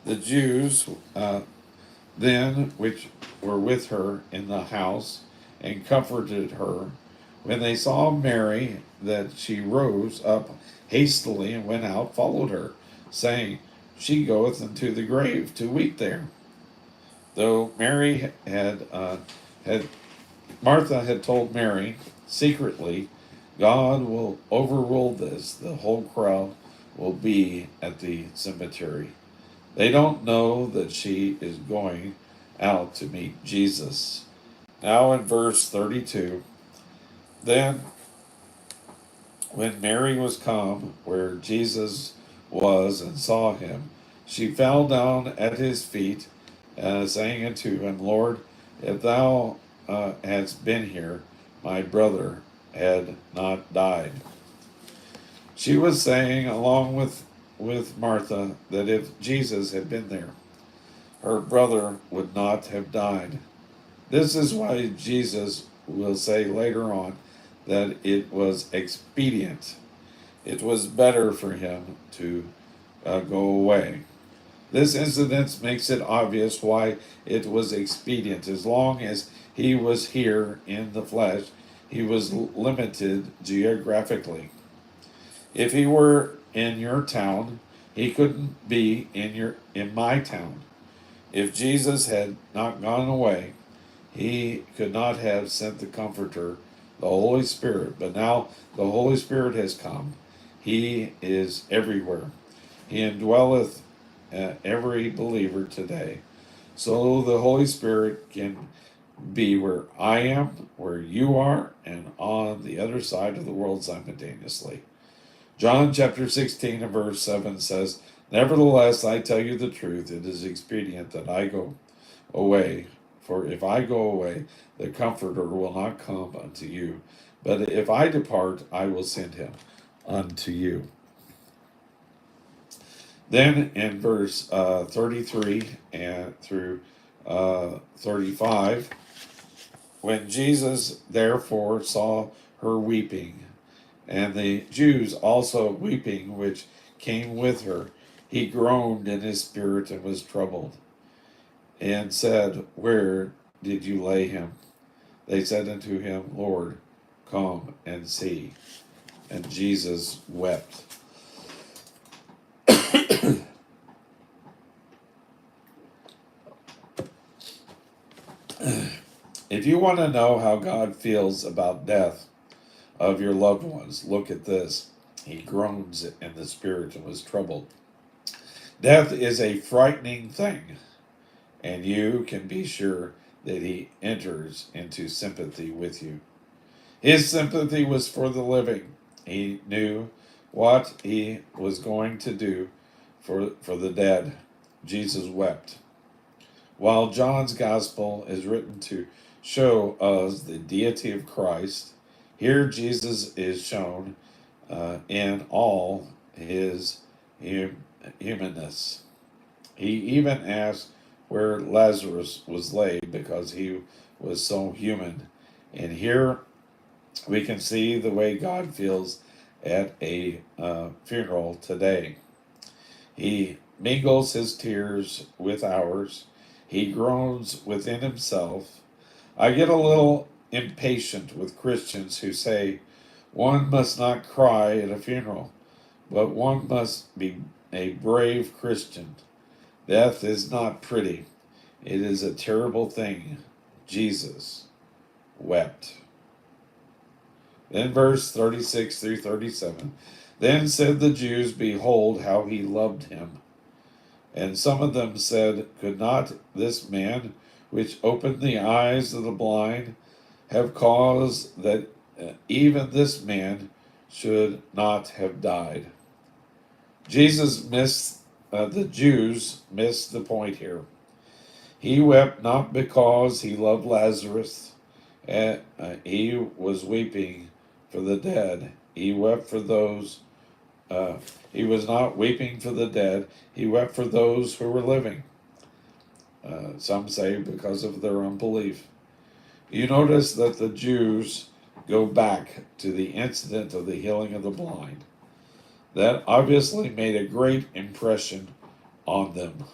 The Jews then, which were with her in the house, and comforted her, when they saw Mary, that she rose up hastily and went out, followed her, saying, She goeth into the grave to weep there. Though Mary had Martha had told Mary secretly, God will overrule this. The whole crowd will be at the cemetery. They don't know that she is going out to meet Jesus. Now in verse 32, then when Mary was come where Jesus was and saw him, she fell down at his feet, saying unto him, Lord, if thou hadst been here, my brother had not died. She was saying, along with Martha, that if Jesus had been there, her brother would not have died. This is why Jesus will say later on that it was expedient. It was better for him to go away. This incident makes it obvious why it was expedient. As long as he was here in the flesh, he was limited geographically. If he were in your town, he couldn't be in my town. If Jesus had not gone away, he could not have sent the Comforter, the Holy Spirit. But now the Holy Spirit has come. He is everywhere. He indwelleth every believer today. So the Holy Spirit can be where I am, where you are, and on the other side of the world simultaneously. John chapter 16 and verse 7 says, Nevertheless, I tell you the truth, it is expedient that I go away. For if I go away, the Comforter will not come unto you. But if I depart, I will send him unto you. Then in verse 33 and through 35, when Jesus therefore saw her weeping, and the Jews also weeping, which came with her, he groaned in his spirit and was troubled, and said, Where did you lay him? They said unto him, Lord, come and see. And Jesus wept. If you want to know how God feels about death of your loved ones, look at this. He groans in the spirit and was troubled. Death is a frightening thing, and you can be sure that he enters into sympathy with you. His sympathy was for the living. He knew what he was going to do for the dead. Jesus wept. While John's gospel is written to show us the deity of Christ, here Jesus is shown in all his humanness. He even asked where Lazarus was laid because he was so human. And here we can see the way God feels at a funeral today. He mingles his tears with ours. He groans within himself. I get a little impatient with Christians who say one must not cry at a funeral, but one must be a brave Christian. Death is not pretty. It is a terrible thing. Jesus wept. Then verse 36 through 37. Then said the Jews, Behold how he loved him. And some of them said, Could not this man which opened the eyes of the blind have caused that even this man should not have died? The Jews missed the point here. He wept not because he loved Lazarus, and he was weeping for the dead. He wept for those, he was not weeping for the dead, he wept for those who were living. Some say because of their unbelief. You notice that the Jews go back to the incident of the healing of the blind. That obviously made a great impression on them.